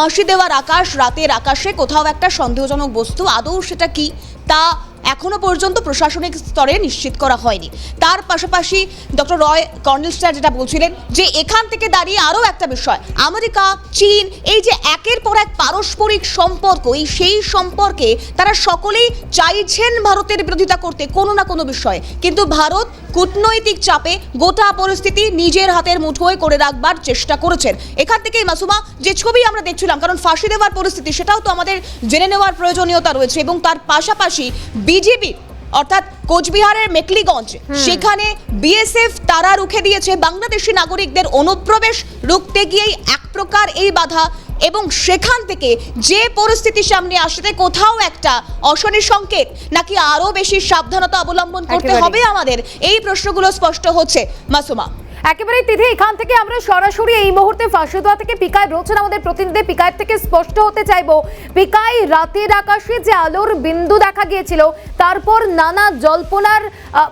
ফাঁসি দেওয়ার আকাশ, রাতের আকাশে কোথাও একটা সন্দেহজনক বস্তু, আদৌ সেটা কি তা এখনো পর্যন্ত প্রশাসনিক স্তরে নিশ্চিত করা হয়নি। তার পাশাপাশি ডক্টর রয় কর্নেল স্যার যেটা বলছিলেন যে এখান থেকে দাঁড়িয়ে আরও একটা বিষয়, আমেরিকা, চীন, এই যে একের পর এক পারস্পরিক সম্পর্ক, এই সেই সম্পর্কে তারা সকলেই চাইছেন ভারতের বিরোধিতা করতে কোনো না কোনো বিষয়ে, কিন্তু ভারত কূটনৈতিক চাপে গোটা পরিস্থিতি নিজের হাতের মুঠোয় করে রাখবার চেষ্টা করেছেন। এখান থেকেই মাসুমা, যে ছবি আমরা দেখছিলাম, কারণ ফাঁসি দেওয়ার পরিস্থিতি সেটাও তো আমাদের জেনে নেওয়ার প্রয়োজনীয়তা রয়েছে, এবং তার পাশাপাশি বিজেপি অর্থাৎ কোচবিহারের মেকলিগঞ্জ, সেখানে বিএসএফ তারা রুখে দিয়েছে বাংলাদেশি নাগরিকদের অনুপ্রবেশ রুখতে গিয়েই এক প্রকার এই বাধা, এবং সেখান থেকে যে পরিস্থিতি সামনে আসছে কোথাও একটা অশনি সংকেত, নাকি আরো বেশি সাবধানতা অবলম্বন করতে হবে আমাদের, এই প্রশ্নগুলো স্পষ্ট হচ্ছে। মাসুমা, একেবারে তিথি, এখান থেকে আমরা সরাসরি এই মুহূর্তে ফাঁসিদোয়া থেকে পিকাই রয়েছেন আমাদের প্রতিনিধি, পিকাই থেকে স্পষ্ট হতে চাইবো। পিকাই, রাতের আকাশে যে আলোর বিন্দু দেখা গিয়েছিল, তারপর নানা জল্পনার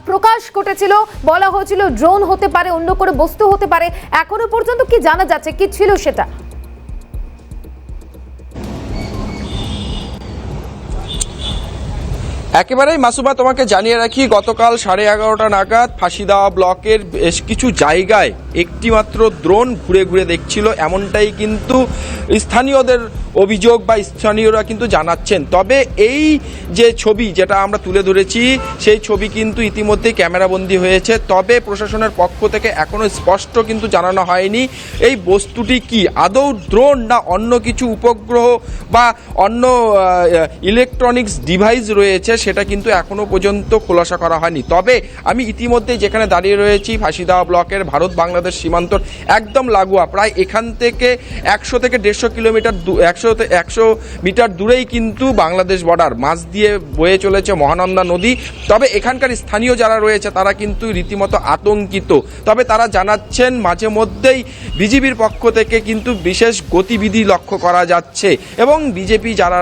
প্রকাশ ঘটেছিল, বলা হয়েছিল ড্রোন হতে পারে, অন্য কোনো বস্তু হতে পারে, এখনো পর্যন্ত কি জানা যাচ্ছে, কি ছিল সেটা? একেবারেই মাসুমা, তোমাকে জানিয়ে রাখি, গতকাল 11:30 নাগাদ ফাঁসিদেওয়া ব্লকের বেশ কিছু জায়গায় একটি মাত্র ড্রোন ঘুরে ঘুরে দেখছিল, এমনটাই কিন্তু স্থানীয়দের অভিযোগ বা স্থানীয়রা কিন্তু জানাচ্ছেন। তবে এই যে ছবি যেটা আমরা তুলে ধরেছি, সেই ছবি কিন্তু ইতিমধ্যে ক্যামেরাবন্দি হয়েছে। তবে প্রশাসনের পক্ষ থেকে এখনো স্পষ্ট কিন্তু জানানো হয়নি এই বস্তুটি কি, আদৌ ড্রোন না অন্য কিছু উপগ্রহ বা অন্য ইলেকট্রনিক্স ডিভাইস রয়েছে, সেটা কিন্তু এখনো পর্যন্ত খোলাসা করা হয়নি। তবে আমি ইতিমধ্যে যেখানে দাঁড়িয়ে রয়েছি, ফাঁসিদেওয়া ব্লকের ভারত বাংলাদেশ সীমান্তর একদম লাগোয়া, প্রায় এখান থেকে 100 থেকে 150 কিলোমিটার 100 মিটার দূরেই কিন্তু বাংলাদেশ বর্ডার, মাঝ দিয়ে বয়ে চলেছে মহানন্দা নদী। তবে এখানকার স্থানীয় যারা রয়েছে তারা কিন্তু রীতিমতো আতঙ্কিত। তবে তারা জানাচ্ছেন মাঝে মধ্যেই বিজেপির পক্ষ থেকে কিন্তু বিশেষ গতিবিধি লক্ষ্য করা যাচ্ছে, এবং বিজেপি যারা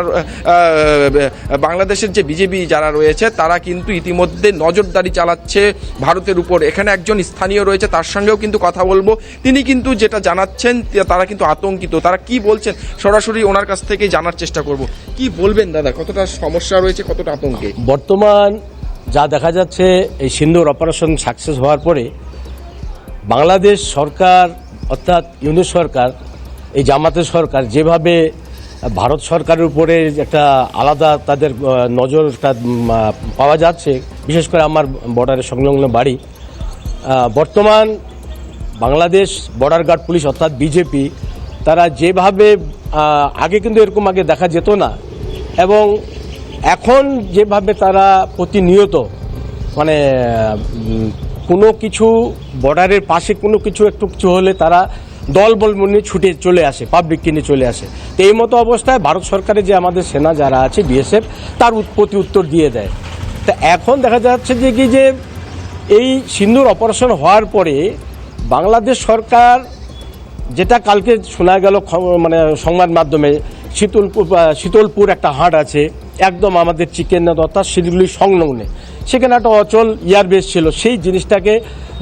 বাংলাদেশের যে বিজেপি যারা রয়েছে তারা কিন্তু ইতিমধ্যে নজরদারি চালাচ্ছে ভারতের উপর। এখানে একজন স্থানীয় রয়েছে, তার সঙ্গেও কিন্তু কথা বলবো। তিনি কিন্তু যেটা জানাচ্ছেন, তারা কিন্তু আতঙ্কিত। তারা কি বলছেন সরাসরি ওনার কাছ থেকে জানার চেষ্টা করব। কি বলবেন দাদা, কতটা সমস্যা রয়েছে, কতটা আতঙ্কে? বর্তমান যা দেখা যাচ্ছে, এই সিন্দুর অপারেশন সাকসেস হওয়ার পরে বাংলাদেশ সরকার অর্থাৎ ইউনিট সরকার, এই জামাতের সরকার যেভাবে ভারত সরকারের উপরে একটা আলাদা তাদের নজরটা পাওয়া যাচ্ছে, বিশেষ করে আমার বর্ডারের সংলগ্ন বাড়ি, বর্তমান বাংলাদেশ বর্ডার গার্ড পুলিশ অর্থাৎ বিজেপি, তারা যেভাবে আগে কিন্তু এরকম আগে দেখা যেত না, এবং এখন যেভাবে তারা প্রতিনিয়ত মানে কোনো কিছু বর্ডারের পাশে কোনো কিছু একটু কিছু হলে তারা দলবল নিয়ে ছুটে চলে আসে, পাবলিককে নিয়ে চলে আসে। তো এই মতো অবস্থায় ভারত সরকারের যে আমাদের সেনা যারা আছে বিএসএফ, তার প্রতি উত্তর দিয়ে দেয়। তা এখন দেখা যাচ্ছে যে কি, যে এই সিন্দুর অপারেশন হওয়ার পরে বাংলাদেশ সরকার, যেটা কালকে শোনা গেল মানে সংবাদ মাধ্যমে, শীতলপুর একটা হাট আছে একদম আমাদের চিকেন অর্থাৎ শিলিগুড়ি সংলগ্নে, সেখানে একটা অচল এয়ারবেস ছিল, সেই জিনিসটাকে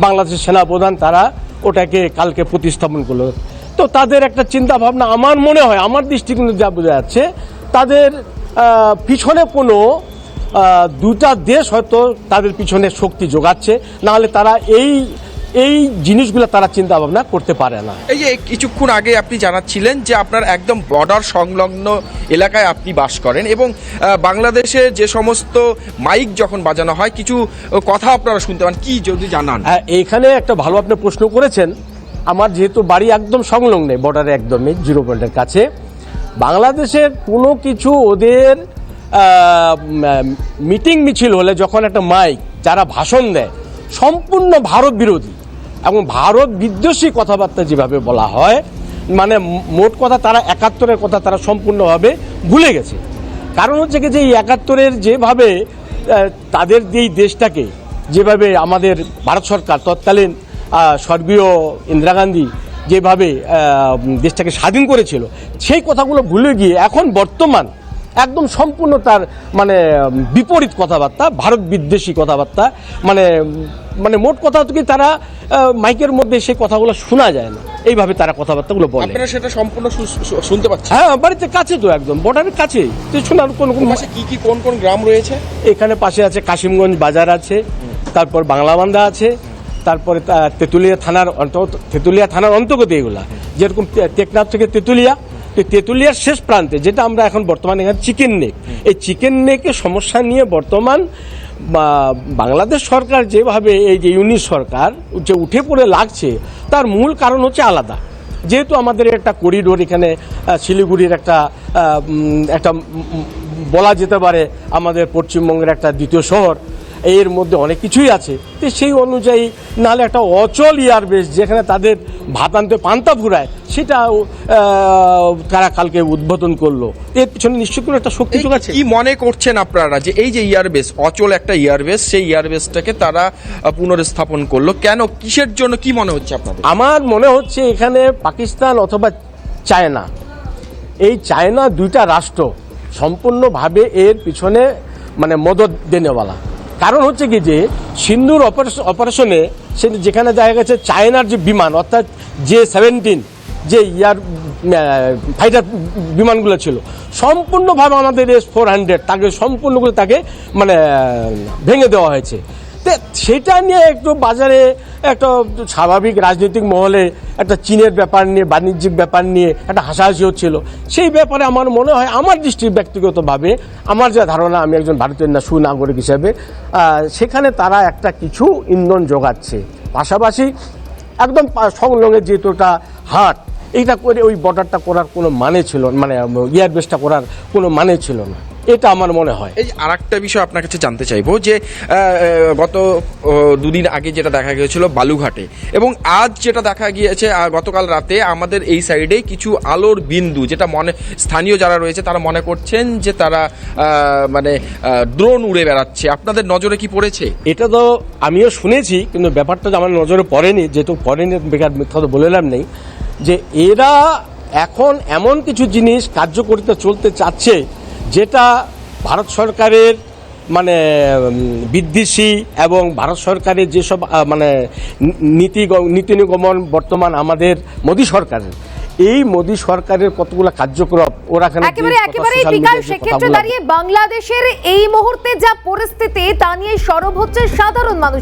বাংলাদেশের সেনাপ্রধান তারা ওটাকে কালকে প্রতিস্থাপন করলো। তো তাদের একটা চিন্তা ভাবনা, আমার মনে হয়, আমার দৃষ্টিকোণে যা বোঝা যাচ্ছে, তাদের পিছনে কোনো দুটা দেশ হয়তো তাদের পিছনে শক্তি যোগাচ্ছে, নাহলে তারা এই জিনিসগুলো তারা চিন্তা ভাবনা করতে পারে না। এই যে কিছুক্ষণ আগে আপনি জানাচ্ছিলেন যে আপনার একদম বর্ডার সংলগ্ন এলাকায় আপনি বাস করেন, এবং বাংলাদেশের যে সমস্ত মাইক যখন বাজানো হয় কিছু কথা আপনারা শুনতে পান, কি যদি জানান? এইখানে একটা ভালো আপনি প্রশ্ন করেছেন। আমার যেহেতু বাড়ি একদম সংলগ্নে বর্ডারে, একদমই জিরো পয়েন্টের কাছে, বাংলাদেশের কোনো কিছু ওদের মিটিং মিছিল হলে যখন একটা মাইক যারা ভাষণ দেয়, সম্পূর্ণ ভারত বিরোধী এবং ভারত বিদ্বেষী কথাবার্তা যেভাবে বলা হয়, মানে মোট কথা তারা 71-এর কথা তারা সম্পূর্ণভাবে ভুলে গেছে। কারণ হচ্ছে কি, যে এই 71-এর যেভাবে তাদের এই দেশটাকে যেভাবে আমাদের ভারত সরকার তৎকালীন স্বর্গীয় ইন্দিরা গান্ধী যেভাবে দেশটাকে স্বাধীন করেছিল, সেই কথাগুলো ভুলে গিয়ে এখন বর্তমান একদম সম্পূর্ণ তার মানে বিপরীত কথাবার্তা, ভারত বিদ্বেষী কথাবার্তা, মানে মানে মোট কথা হচ্ছে কি তারা মাইকের মধ্যে সেই কথাগুলো শোনা যায় না, এইভাবে তারা কথাবার্তাগুলো বলে। আপনারা সেটা সম্পূর্ণ শুনতে পাচ্ছেন? হ্যাঁ, বাড়িতে কাছে তো, একদম বর্ডারের কাছে, তো শোনার কোন পাশে কি কোন কোন গ্রাম রয়েছে? এখানে পাশে আছে কাশিমগঞ্জ বাজার আছে, তারপর বাংলাবান্ধা আছে, তারপরে তেঁতুলিয়া থানার অন্তর্গত এগুলা, যেরকম টেকনাফ থেকে তেঁতুলিয়া, তো তেঁতুলিয়ার শেষ প্রান্তে যেটা আমরা এখন বর্তমানে এখানে চিকেন নেক, এই চিকেন নেকের সমস্যা নিয়ে বর্তমান বাংলাদেশ সরকার যেভাবে এই যে ইউনিট সরকার যে উঠে পড়ে লাগছে, তার মূল কারণ হচ্ছে আলাদা। যেহেতু আমাদের একটা করিডোর এখানে শিলিগুড়ির একটা বলা যেতে পারে আমাদের পশ্চিমবঙ্গের একটা দ্বিতীয় শহর, এর মধ্যে অনেক কিছুই আছে, তো সেই অনুযায়ী নাহলে একটা অচল এয়ারবেস যেখানে তাদের ভাত আনতে পান্তা ফুরায়, সেটাও তারা কালকে উদ্বোধন করলো। এর পিছনে নিশ্চয় করে একটা শক্তি যোগাচ্ছে। কি মনে করছেন আপনারা যে এই যে এয়ারবেস, অচল একটা এয়ারবেস, সেই এয়ারবেসটাকে তারা পুনর্স্থাপন করলো কেন, কিসের জন্য, কি মনে হচ্ছে আপনাদের? আমার মনে হচ্ছে এখানে পাকিস্তান অথবা চায়না, এই চায়না দুইটা রাষ্ট্র সম্পূর্ণভাবে এর পিছনে মানে মদত দেনেওয়ালা। কারণ হচ্ছে কি যে সিন্ধুর অপারেশনে সে যেখানে দেখা গেছে চায়নার যে বিমান অর্থাৎ J-17 যে ফাইটার বিমানগুলো ছিল, সম্পূর্ণভাবে আমাদের S-400 তাকে সম্পূর্ণগুলো তাকে মানে ভেঙে দেওয়া হয়েছে। সেটা নিয়ে একটু বাজারে একটা স্বাভাবিক রাজনৈতিক মহলে একটা চীনের ব্যাপার নিয়ে, বাণিজ্যিক ব্যাপার নিয়ে একটা হাসাহাসি হচ্ছিল। সেই ব্যাপারে আমার মনে হয়, আমার দৃষ্টি ব্যক্তিগতভাবে আমার যা ধারণা, আমি একজন ভারতীয় সুনাগরিক হিসেবে, সেখানে তারা একটা কিছু ইন্ধন যোগাচ্ছে। পাশাপাশি একদম সংলগ্নে যেহেতু একটা হাট, এইটা করে ওই বর্ডারটা করার কোনো মানে ছিল, মানে এয়ারবেসটা করার কোনো মানে ছিল না, এটা আমার মনে হয়। এই আরেকটা বিষয় আপনার কাছে জানতে চাইবো যে গত দুদিন আগে যেটা দেখা গিয়েছিল বালুঘাটে, এবং আজ যেটা দেখা গিয়েছে গতকাল রাতে আমাদের এই সাইডে কিছু আলোর বিন্দু, যেটা স্থানীয় যারা রয়েছে তারা মনে করছেন যে তারা মানে ড্রোন উড়ে বেড়াচ্ছে, আপনাদের নজরে কি পড়েছে? এটা তো আমিও শুনেছি, কিন্তু ব্যাপারটা আমার নজরে পড়েনি, যেহেতু পড়েনি বেকার মিথ্যা তো বলে লাভ নেই, যে এরা এখন এমন কিছু জিনিস কার্যকরিতা চলতে চাচ্ছে যেটা ভারত সরকারের মানে বিদ্বেষী, এবং ভারত সরকারের যেসব মানে নীতি নিগমন বর্তমান আমাদের মোদী সরকারের, এই মোদী সরকারের কতগুলো কার্যক্রম ওরা একেবারে বিকাশ, সেক্ষেত্রে দাঁড়িয়ে বাংলাদেশের এই মুহূর্তে যা পরিস্থিতি তা নিয়ে সরব হচ্ছে সাধারণ মানুষ।